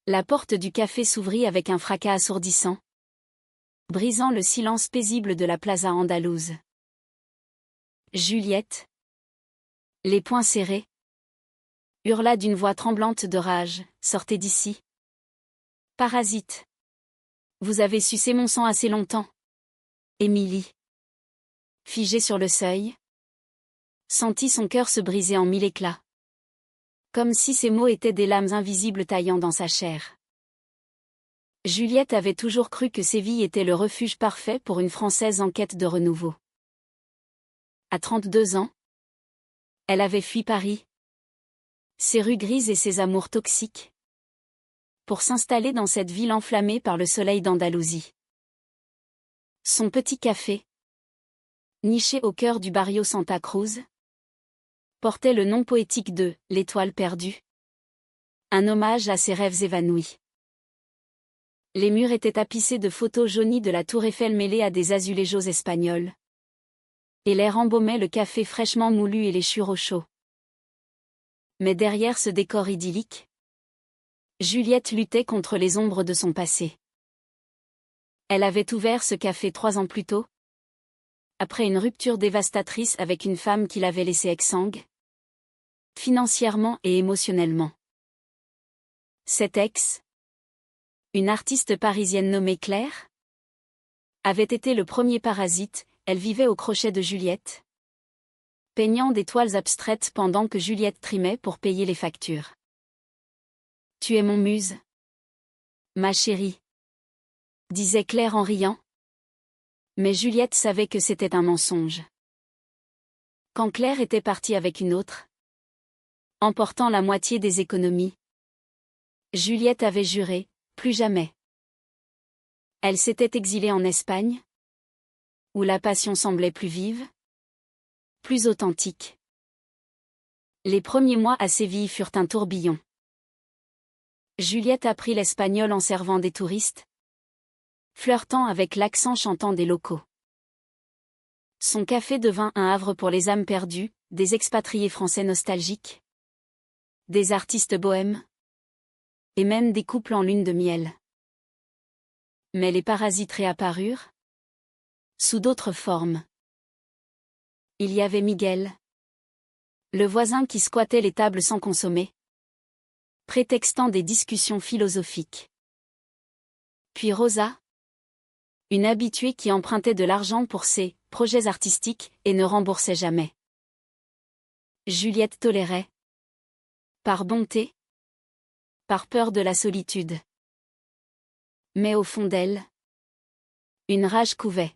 La porte du café s'ouvrit avec un fracas assourdissant, brisant le silence paisible de la plaza andalouse. Juliette, les poings serrés, hurla d'une voix tremblante de rage, « Sortez d'ici. Parasite. Vous avez sucé mon sang assez longtemps. » Émilie, figée sur le seuil, sentit son cœur se briser en mille éclats. Comme si ces mots étaient des lames invisibles taillant dans sa chair. Juliette avait toujours cru que Séville était le refuge parfait pour une Française en quête de renouveau. À 32 ans, elle avait fui Paris, ses rues grises et ses amours toxiques, pour s'installer dans cette ville enflammée par le soleil d'Andalousie. Son petit café, niché au cœur du barrio Santa Cruz, portait le nom poétique de « l'Étoile perdue », un hommage à ses rêves évanouis. Les murs étaient tapissés de photos jaunies de la tour Eiffel mêlées à des azulejos espagnols. Et l'air embaumait le café fraîchement moulu et les churros chauds. Mais derrière ce décor idyllique, Juliette luttait contre les ombres de son passé. Elle avait ouvert ce café 3 ans plus tôt, après une rupture dévastatrice avec une femme qui l'avait laissée exsangue, financièrement et émotionnellement. Cette ex, une artiste parisienne nommée Claire, avait été le premier parasite. Elle vivait au crochet de Juliette, peignant des toiles abstraites pendant que Juliette trimait pour payer les factures. « Tu es mon muse, ma chérie, » disait Claire en riant. Mais Juliette savait que c'était un mensonge. Quand Claire était partie avec une autre, emportant la moitié des économies, Juliette avait juré, plus jamais. Elle s'était exilée en Espagne, où la passion semblait plus vive, plus authentique. Les premiers mois à Séville furent un tourbillon. Juliette apprit l'espagnol en servant des touristes, flirtant avec l'accent chantant des locaux. Son café devint un havre pour les âmes perdues, des expatriés français nostalgiques, des artistes bohèmes, et même des couples en lune de miel. Mais les parasites réapparurent, sous d'autres formes. Il y avait Miguel, le voisin qui squattait les tables sans consommer, prétextant des discussions philosophiques. Puis Rosa, une habituée qui empruntait de l'argent pour ses projets artistiques et ne remboursait jamais. Juliette tolérait, par bonté, par peur de la solitude. Mais au fond d'elle, une rage couvait.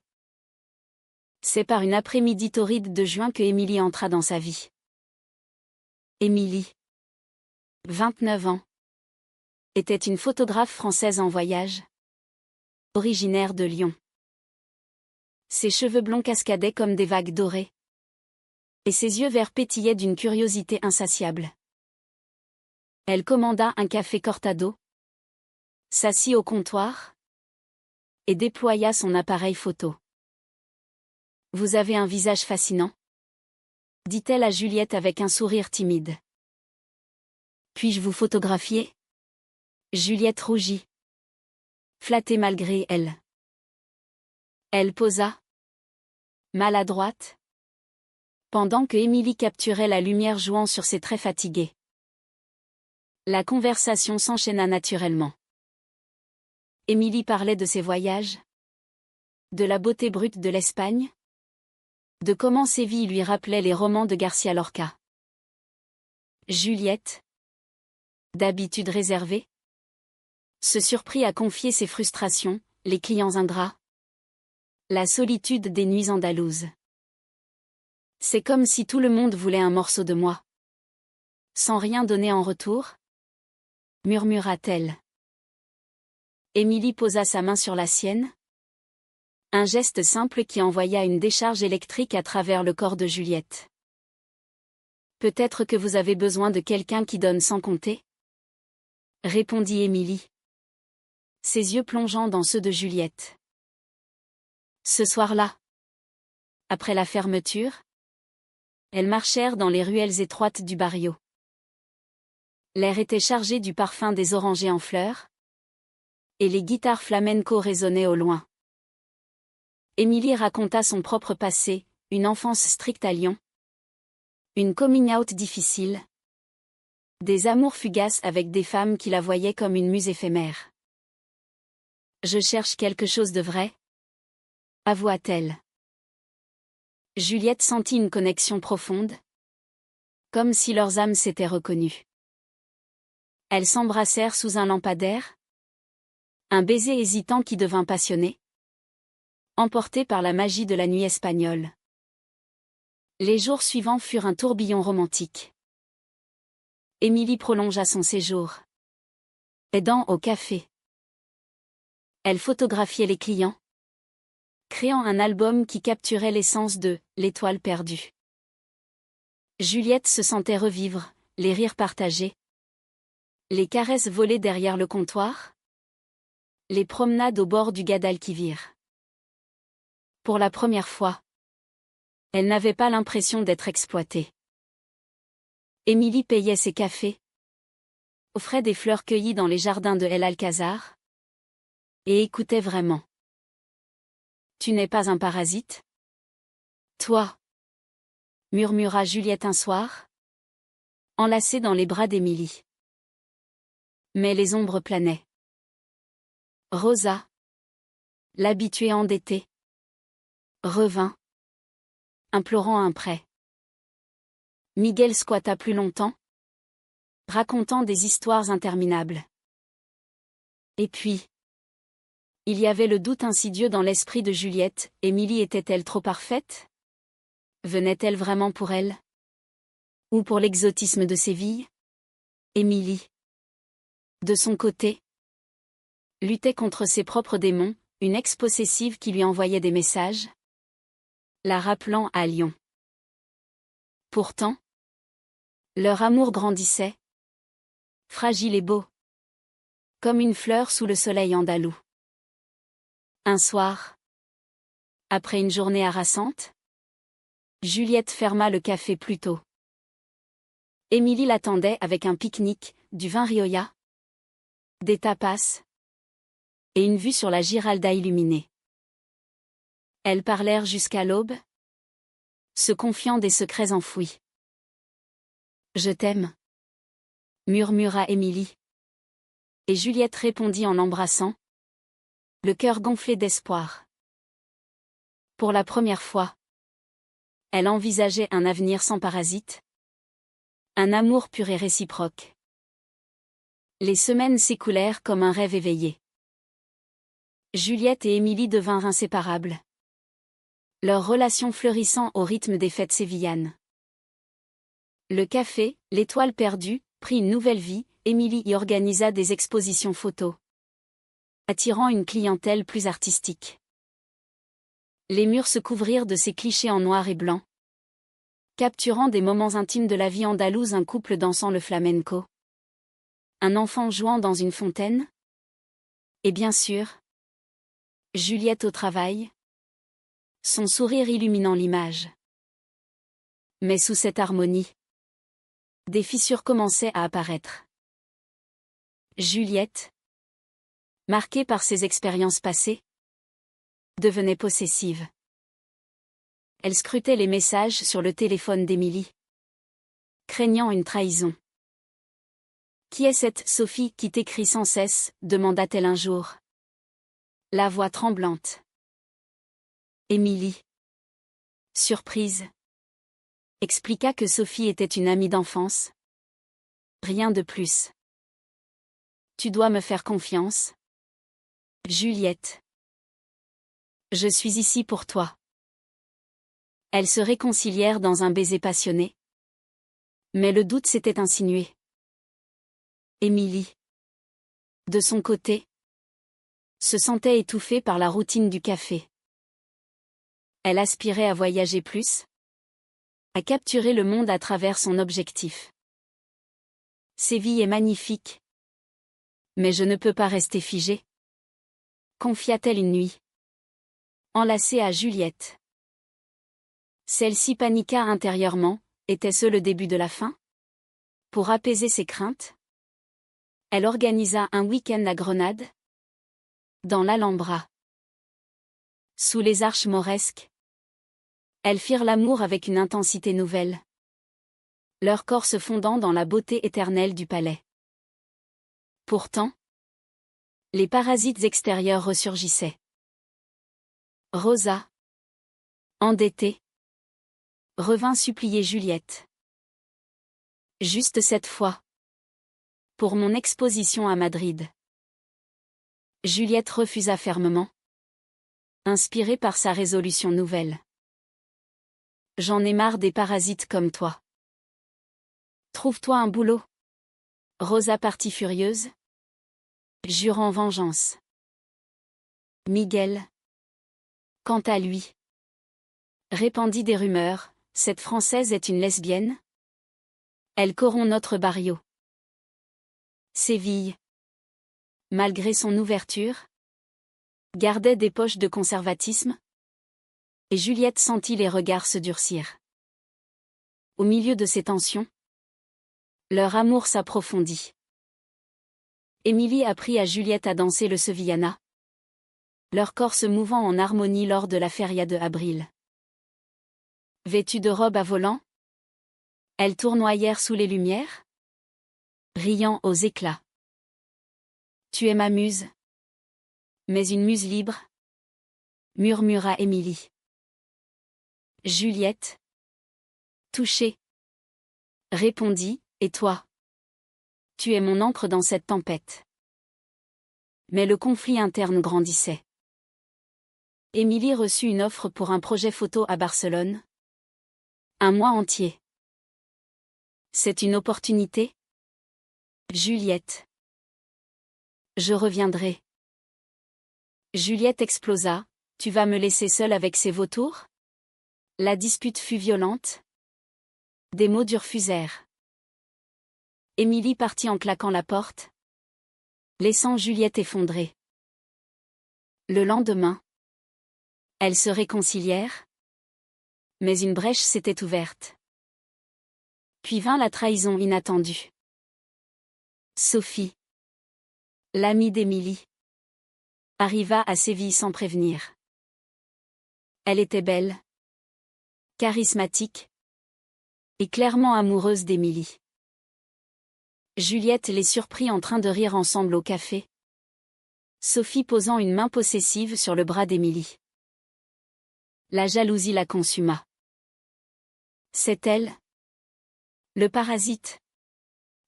C'est par une après-midi torride de juin que Émilie entra dans sa vie. Émilie, 29 ans, était une photographe française en voyage, originaire de Lyon. Ses cheveux blonds cascadaient comme des vagues dorées, et ses yeux verts pétillaient d'une curiosité insatiable. Elle commanda un café cortado, s'assit au comptoir, et déploya son appareil photo. « Vous avez un visage fascinant, » dit-elle à Juliette avec un sourire timide. « Puis-je vous photographier ?» Juliette rougit, flattée malgré elle. Elle posa, maladroite, pendant que Émilie capturait la lumière jouant sur ses traits fatigués. La conversation s'enchaîna naturellement. Émilie parlait de ses voyages, de la beauté brute de l'Espagne, de comment Séville lui rappelait les romans de Garcia Lorca. Juliette, d'habitude réservée, se surprit à confier ses frustrations, les clients ingrats, la solitude des nuits andalouses. « C'est comme si tout le monde voulait un morceau de moi. Sans rien donner en retour ?» murmura-t-elle. Émilie posa sa main sur la sienne. Un geste simple qui envoya une décharge électrique à travers le corps de Juliette. « Peut-être que vous avez besoin de quelqu'un qui donne sans compter ?» répondit Émilie, ses yeux plongeant dans ceux de Juliette. Ce soir-là, après la fermeture, elles marchèrent dans les ruelles étroites du barrio. L'air était chargé du parfum des orangers en fleurs, et les guitares flamenco résonnaient au loin. Émilie raconta son propre passé, une enfance stricte à Lyon, une coming out difficile, des amours fugaces avec des femmes qui la voyaient comme une muse éphémère. Je cherche quelque chose de vrai, avoua-t-elle. Juliette sentit une connexion profonde, comme si leurs âmes s'étaient reconnues. Elles s'embrassèrent sous un lampadaire, un baiser hésitant qui devint passionné, emporté par la magie de la nuit espagnole. Les jours suivants furent un tourbillon romantique. Émilie prolongea son séjour, aidant au café. Elle photographiait les clients, créant un album qui capturait l'essence de « l'étoile perdue ». Juliette se sentait revivre, les rires partagés, les caresses volées derrière le comptoir, les promenades au bord du Guadalquivir. Pour la première fois, elle n'avait pas l'impression d'être exploitée. Émilie payait ses cafés, offrait des fleurs cueillies dans les jardins de El Alcázar, et écoutait vraiment. Tu n'es pas un parasite? Toi, murmura Juliette un soir, enlacée dans les bras d'Émilie. Mais les ombres planaient. Rosa, l'habituée endettée, revint, implorant un prêt. Miguel squatta plus longtemps, racontant des histoires interminables. Et puis, il y avait le doute insidieux dans l'esprit de Juliette, Émilie était-elle trop parfaite? Venait-elle vraiment pour elle? Ou pour l'exotisme de Séville? Émilie, de son côté, luttait contre ses propres démons, une ex-possessive qui lui envoyait des messages, la rappelant à Lyon. Pourtant, leur amour grandissait, fragile et beau, comme une fleur sous le soleil andalou. Un soir, après une journée harassante, Juliette ferma le café plus tôt. Émilie l'attendait avec un pique-nique, du vin Rioja, des tapas et une vue sur la Giralda illuminée. Elles parlèrent jusqu'à l'aube, se confiant des secrets enfouis. Je t'aime, murmura Émilie. Et Juliette répondit en l'embrassant, le cœur gonflé d'espoir. Pour la première fois, elle envisageait un avenir sans parasite, un amour pur et réciproque. Les semaines s'écoulèrent comme un rêve éveillé. Juliette et Émilie devinrent inséparables, leur relation fleurissant au rythme des fêtes sévillanes. Le café, l'étoile perdue, prit une nouvelle vie, Émilie y organisa des expositions photos, attirant une clientèle plus artistique. Les murs se couvrirent de ces clichés en noir et blanc, capturant des moments intimes de la vie andalouse, un couple dansant le flamenco, un enfant jouant dans une fontaine, et bien sûr, Juliette au travail, son sourire illuminant l'image. Mais sous cette harmonie, des fissures commençaient à apparaître. Juliette, marquée par ses expériences passées, devenait possessive. Elle scrutait les messages sur le téléphone d'Émilie, craignant une trahison. « Qui est cette Sophie qui t'écrit sans cesse ?» demanda-t-elle un jour. La voix tremblante. Émilie, surprise, expliqua que Sophie était une amie d'enfance. Rien de plus. Tu dois me faire confiance. Juliette. Je suis ici pour toi. Elles se réconcilièrent dans un baiser passionné. Mais le doute s'était insinué. Émilie, de son côté, se sentait étouffée par la routine du café. Elle aspirait à voyager plus, à capturer le monde à travers son objectif. Séville est magnifique. Mais je ne peux pas rester figée, confia-t-elle une nuit, enlacée à Juliette. Celle-ci paniqua intérieurement, était-ce le début de la fin? Pour apaiser ses craintes, Elle organisa un week-end à Grenade, dans l'Alhambra. Sous les arches mauresques, elles firent l'amour avec une intensité nouvelle, leur corps se fondant dans la beauté éternelle du palais. Pourtant, les parasites extérieurs ressurgissaient. Rosa, endettée, revint supplier Juliette. Juste cette fois. Pour mon exposition à Madrid. Juliette refusa fermement, inspirée par sa résolution nouvelle. J'en ai marre des parasites comme toi. Trouve-toi un boulot. Rosa partit furieuse, jurant vengeance. Miguel, quant à lui, répandit des rumeurs, cette Française est une lesbienne. Elle corrompt notre barrio. Séville, malgré son ouverture, gardait des poches de conservatisme, et Juliette sentit les regards se durcir. Au milieu de ces tensions, leur amour s'approfondit. Émilie apprit à Juliette à danser le sevillana, leur corps se mouvant en harmonie lors de la feria de avril. Vêtues de robes à volants, elles tournoyèrent sous les lumières, riant aux éclats. Tu es ma muse, mais une muse libre, murmura Émilie. Juliette, touchée, répondit, et toi? Tu es mon ancre dans cette tempête. Mais le conflit interne grandissait. Émilie reçut une offre pour un projet photo à Barcelone. Un mois entier. C'est une opportunité? Juliette. Je reviendrai. Juliette explosa. Tu vas me laisser seule avec ces vautours? La dispute fut violente. Des mots durs fusèrent. Émilie partit en claquant la porte, laissant Juliette effondrée. Le lendemain, elles se réconcilièrent, mais une brèche s'était ouverte. Puis vint la trahison inattendue. Sophie, l'amie d'Émilie, arriva à Séville sans prévenir. Elle était belle, charismatique et clairement amoureuse d'Émilie. Juliette les surprit en train de rire ensemble au café, Sophie posant une main possessive sur le bras d'Émilie. La jalousie la consuma. C'est elle, le parasite,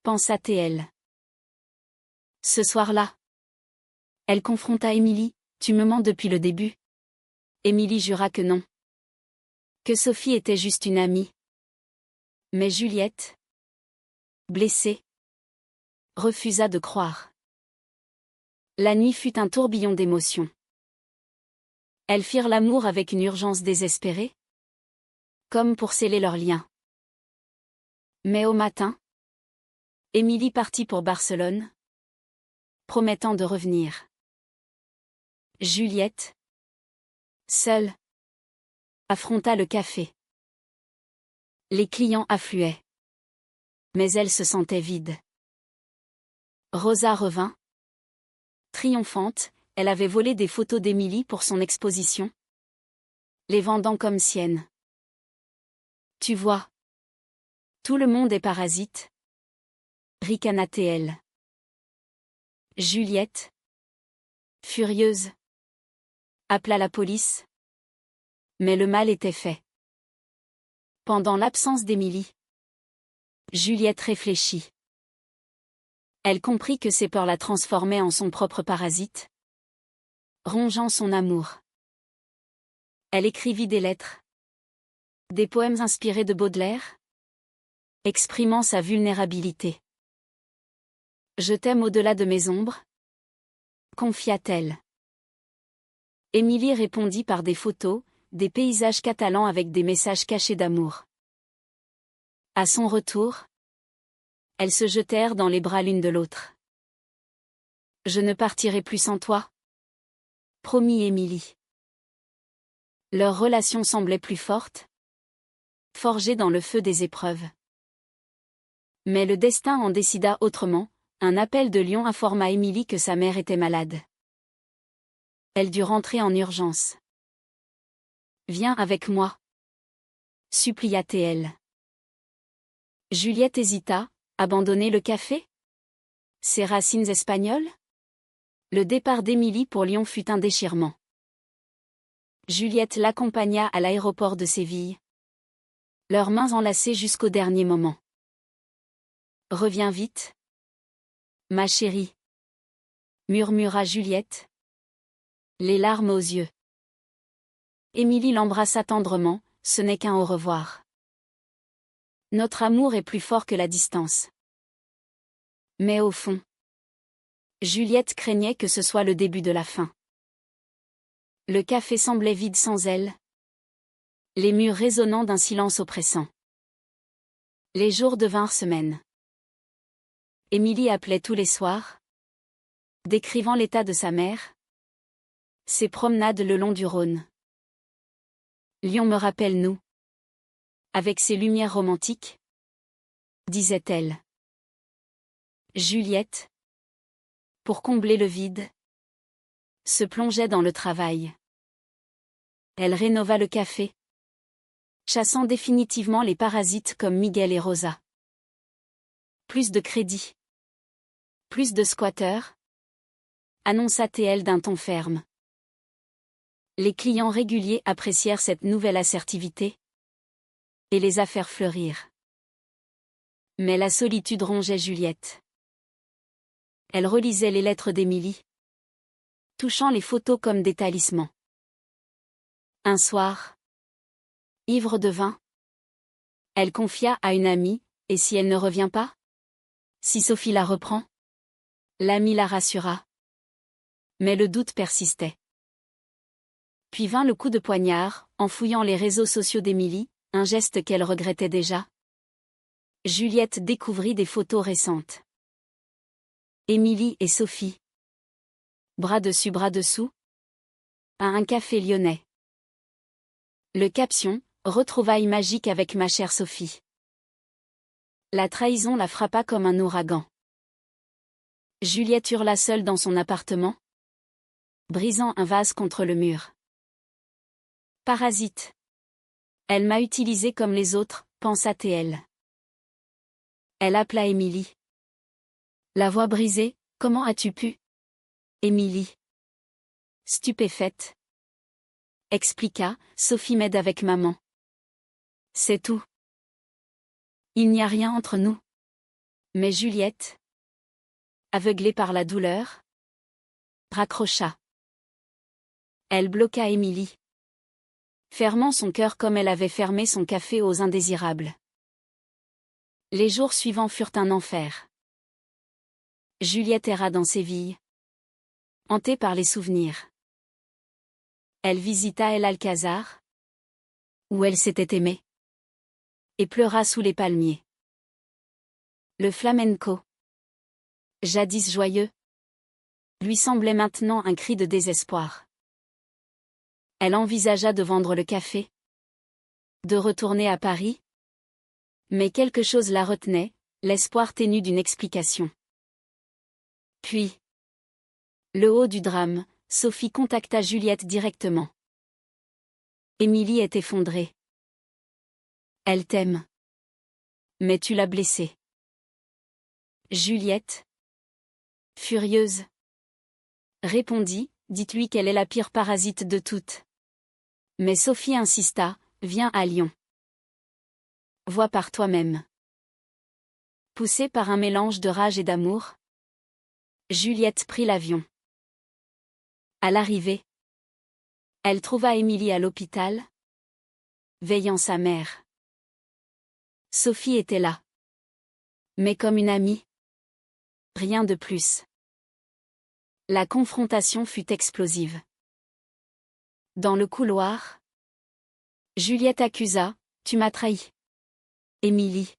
pensa TL. Ce soir-là, elle confronta Émilie. Tu me mens depuis le début. Émilie jura que non. Que Sophie était juste une amie. Mais Juliette, blessée, refusa de croire. La nuit fut un tourbillon d'émotions. Elles firent l'amour avec une urgence désespérée, comme pour sceller leur lien. Mais au matin, Émilie partit pour Barcelone, promettant de revenir. Juliette, seule, affronta le café. Les clients affluaient. Mais elle se sentait vide. Rosa revint. Triomphante, elle avait volé des photos d'Émilie pour son exposition, les vendant comme siennes. Tu vois. Tout le monde est parasite. Ricana TL. Juliette, furieuse, appela la police. Mais le mal était fait. Pendant l'absence d'Émilie, Juliette réfléchit. Elle comprit que ses peurs la transformaient en son propre parasite, rongeant son amour. Elle écrivit des lettres, des poèmes inspirés de Baudelaire, exprimant sa vulnérabilité. Je t'aime au-delà de mes ombres, confia-t-elle. Émilie répondit par des photos, des paysages catalans avec des messages cachés d'amour. À son retour, elles se jetèrent dans les bras l'une de l'autre. Je ne partirai plus sans toi, promit Émilie. Leur relation semblait plus forte, forgée dans le feu des épreuves. Mais le destin en décida autrement, Un appel de Lyon informa Émilie que sa mère était malade. Elle dut rentrer en urgence. Viens avec moi, supplia-t-elle. Juliette hésita. Abandonner le café? Ses racines espagnoles? Le départ d'Émilie pour Lyon fut un déchirement. Juliette l'accompagna à l'aéroport de Séville. Leurs mains enlacées jusqu'au dernier moment. Reviens vite, ma chérie, murmura Juliette, les larmes aux yeux. Émilie l'embrassa tendrement, ce n'est qu'un au revoir. Notre amour est plus fort que la distance. Mais au fond, Juliette craignait que ce soit le début de la fin. Le café semblait vide sans elle. Les murs résonnant d'un silence oppressant. Les jours devinrent semaines. Émilie appelait tous les soirs, décrivant l'état de sa mère, ses promenades le long du Rhône. Lyon me rappelle nous. Avec ses lumières romantiques, disait-elle. Juliette, pour combler le vide, se plongeait dans le travail. Elle rénova le café, chassant définitivement les parasites comme Miguel et Rosa. Plus de crédit. Plus de squatteurs, annonça-t-elle d'un ton ferme. Les clients réguliers apprécièrent cette nouvelle assertivité, et les affaires fleurirent. Mais la solitude rongeait Juliette. Elle relisait les lettres d'Émilie, touchant les photos comme des talismans. Un soir, ivre de vin, elle confia à une amie, et si elle ne revient pas? Si Sophie la reprend? L'amie la rassura. Mais le doute persistait. Puis vint le coup de poignard, en fouillant les réseaux sociaux d'Émilie, un geste qu'elle regrettait déjà. Juliette découvrit des photos récentes. Émilie et Sophie. Bras dessus bras dessous. À un café lyonnais. Le caption, retrouvailles magiques avec ma chère Sophie. La trahison la frappa comme un ouragan. Juliette hurla seule dans son appartement, brisant un vase contre le mur. Parasite. Elle m'a utilisée comme les autres, pensa-t-elle. Elle appela Émilie. La voix brisée, comment as-tu pu? Émilie. Stupéfaite. Expliqua, Sophie m'aide avec maman. C'est tout. Il n'y a rien entre nous. Mais Juliette, aveuglée par la douleur, raccrocha. Elle bloqua Émilie, fermant son cœur comme elle avait fermé son café aux indésirables. Les jours suivants furent un enfer. Juliette erra dans Séville, hantée par les souvenirs. Elle visita El Alcázar, où elle s'était aimée, et pleura sous les palmiers. Le flamenco, jadis joyeux, lui semblait maintenant un cri de désespoir. Elle envisagea de vendre le café, de retourner à Paris, mais quelque chose la retenait, l'espoir ténu d'une explication. Puis, le haut du drame, Sophie contacta Juliette directement. Émilie est effondrée. Elle t'aime. Mais tu l'as blessée. Juliette, furieuse, répondit, dites-lui qu'elle est la pire parasite de toutes. Mais Sophie insista, viens à Lyon. Vois par toi-même. Poussée par un mélange de rage et d'amour, Juliette prit l'avion. À l'arrivée, elle trouva Émilie à l'hôpital, veillant sa mère. Sophie était là. Mais comme une amie. Rien de plus. La confrontation fut explosive. Dans le couloir, Juliette accusa, tu m'as trahi. Émilie,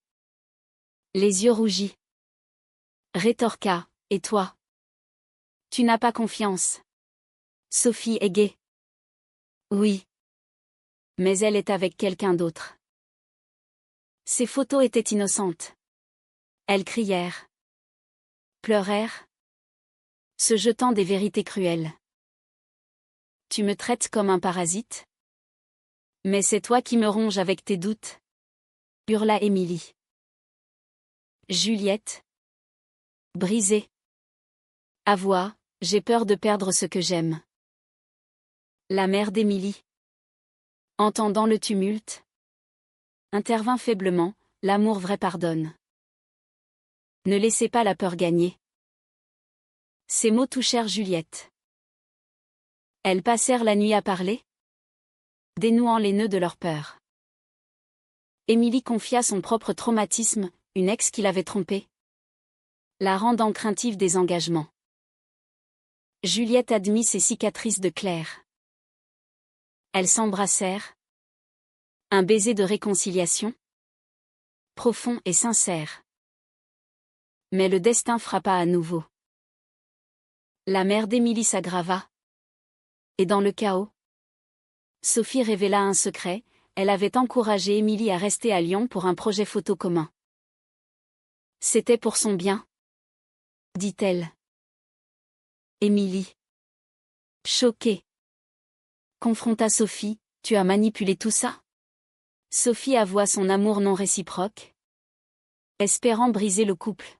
les yeux rougis, rétorqua, et toi? Tu n'as pas confiance. Sophie est gaie. Oui. Mais elle est avec quelqu'un d'autre. Ces photos étaient innocentes. Elles crièrent. Pleurèrent, se jetant des vérités cruelles. Tu me traites comme un parasite? Mais c'est toi qui me ronges avec tes doutes, hurla Émilie. Juliette, brisée. Avoua, j'ai peur de perdre ce que j'aime. La mère d'Émilie, entendant le tumulte, intervint faiblement, l'amour vrai pardonne. Ne laissez pas la peur gagner. Ces mots touchèrent Juliette. Elles passèrent la nuit à parler, dénouant les nœuds de leur peur. Émilie confia son propre traumatisme, une ex qui l'avait trompée, la rendant craintive des engagements. Juliette admit ses cicatrices de Claire. Elles s'embrassèrent. Un baiser de réconciliation, profond et sincère. Mais le destin frappa à nouveau. La mère d'Émilie s'aggrava. Et dans le chaos, Sophie révéla un secret, elle avait encouragé Émilie à rester à Lyon pour un projet photo commun. C'était pour son bien, dit-elle. Émilie, choquée, confronta Sophie, tu as manipulé tout ça? Sophie avoua son amour non réciproque, espérant briser le couple.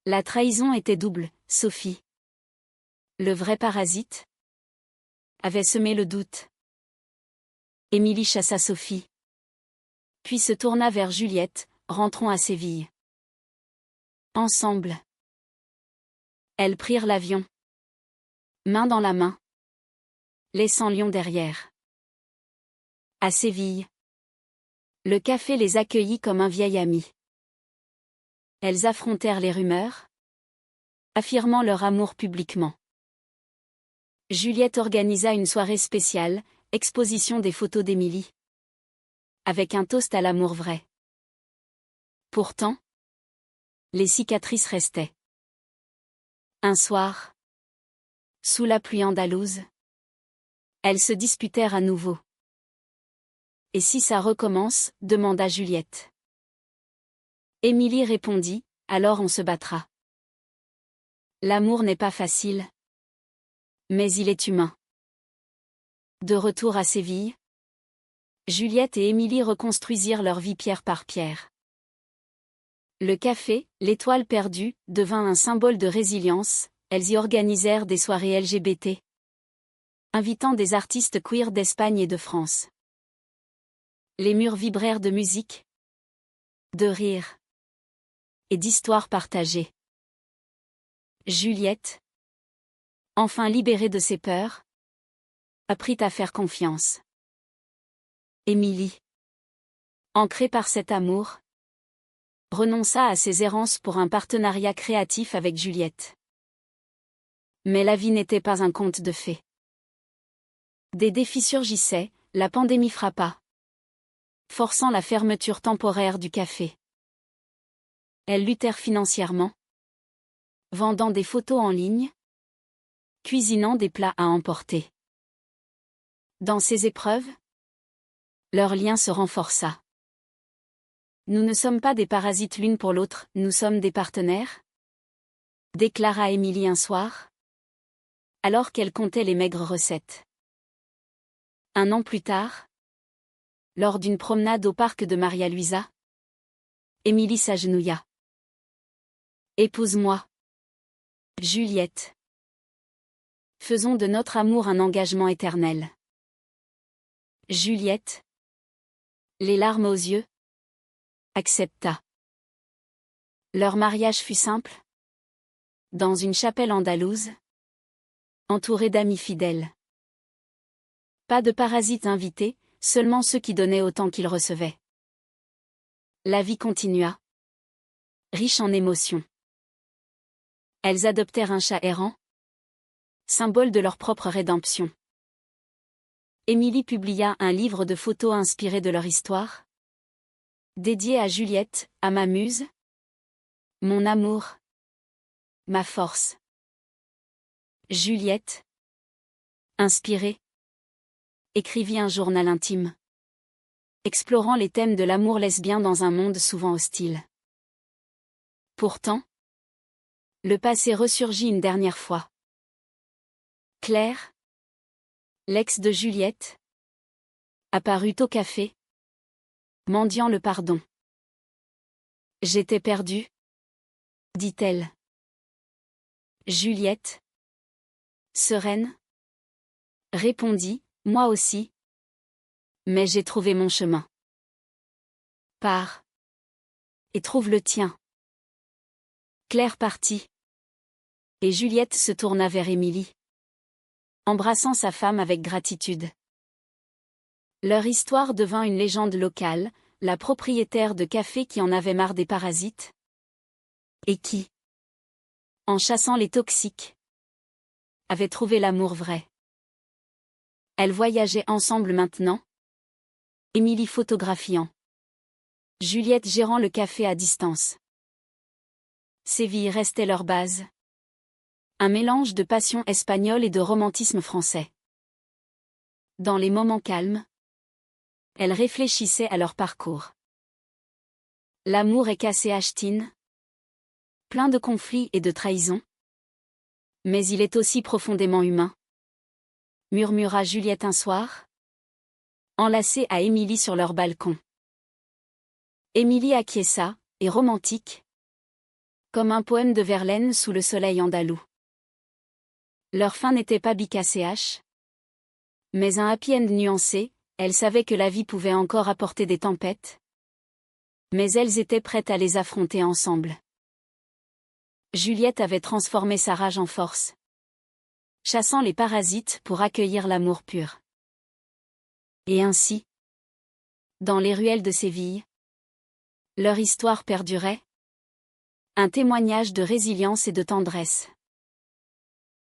La trahison était double, Sophie, le vrai parasite, avait semé le doute. Émilie chassa Sophie, puis se tourna vers Juliette, rentrons à Séville. Ensemble. Elles prirent l'avion, main dans la main, laissant Lyon derrière. À Séville, le café les accueillit comme un vieil ami. Elles affrontèrent les rumeurs, affirmant leur amour publiquement. Juliette organisa une soirée spéciale, exposition des photos d'Émilie, avec un toast à l'amour vrai. Pourtant, les cicatrices restaient. Un soir, sous la pluie andalouse, elles se disputèrent à nouveau. Et si ça recommence, demanda Juliette. Émilie répondit, alors on se battra. L'amour n'est pas facile, mais il est humain. De retour à Séville, Juliette et Émilie reconstruisirent leur vie pierre par pierre. Le café, l'étoile perdue, devint un symbole de résilience, elles y organisèrent des soirées LGBT, invitant des artistes queer d'Espagne et de France. Les murs vibrèrent de musique, de rire et d'histoires partagées. Juliette, enfin libérée de ses peurs, apprit à faire confiance. Émilie, ancrée par cet amour, renonça à ses errances pour un partenariat créatif avec Juliette. Mais la vie n'était pas un conte de fées. Des défis surgissaient, la pandémie frappa, forçant la fermeture temporaire du café. Elles luttèrent financièrement, vendant des photos en ligne, cuisinant des plats à emporter. Dans ces épreuves, leur lien se renforça. Nous ne sommes pas des parasites l'une pour l'autre, nous sommes des partenaires, déclara Émilie un soir, alors qu'elle comptait les maigres recettes. Un an plus tard, lors d'une promenade au parc de Maria Luisa, Émilie s'agenouilla. Épouse-moi, Juliette. Faisons de notre amour un engagement éternel. Juliette, les larmes aux yeux, accepta. Leur mariage fut simple, dans une chapelle andalouse, entourée d'amis fidèles. Pas de parasites invités, seulement ceux qui donnaient autant qu'ils recevaient. La vie continua, riche en émotions. Elles adoptèrent un chat errant, symbole de leur propre rédemption. Émilie publia un livre de photos inspiré de leur histoire, dédié à Juliette, à ma muse, mon amour, ma force. Juliette, inspirée, écrivit un journal intime, explorant les thèmes de l'amour lesbien dans un monde souvent hostile. Pourtant, Le passé ressurgit une dernière fois. Claire, l'ex de Juliette, apparut au café, mendiant le pardon. J'étais perdue, dit-elle. Juliette, sereine, répondit, moi aussi. Mais j'ai trouvé mon chemin. Pars. Et trouve le tien. Claire partit. Et Juliette se tourna vers Émilie, embrassant sa femme avec gratitude. Leur histoire devint une légende locale, la propriétaire de café qui en avait marre des parasites. Et qui, en chassant les toxiques, avait trouvé l'amour vrai. Elles voyageaient ensemble maintenant. Émilie photographiant. Juliette gérant le café à distance. Séville restait leur base. Un mélange de passion espagnole et de romantisme français. Dans les moments calmes, elles réfléchissaient à leur parcours. L'amour est cassé à Ch'tine. Plein de conflits et de trahisons. Mais il est aussi profondément humain. Murmura Juliette un soir, enlacée à Émilie sur leur balcon. Émilie acquiesça, et romantique, comme un poème de Verlaine sous le soleil andalou. Leur fin n'était pas bicacéache, mais un happy end nuancé. Elles savaient que la vie pouvait encore apporter des tempêtes, mais elles étaient prêtes à les affronter ensemble. Juliette avait transformé sa rage en force, chassant les parasites pour accueillir l'amour pur. Et ainsi, dans les ruelles de Séville, leur histoire perdurait, un témoignage de résilience et de tendresse.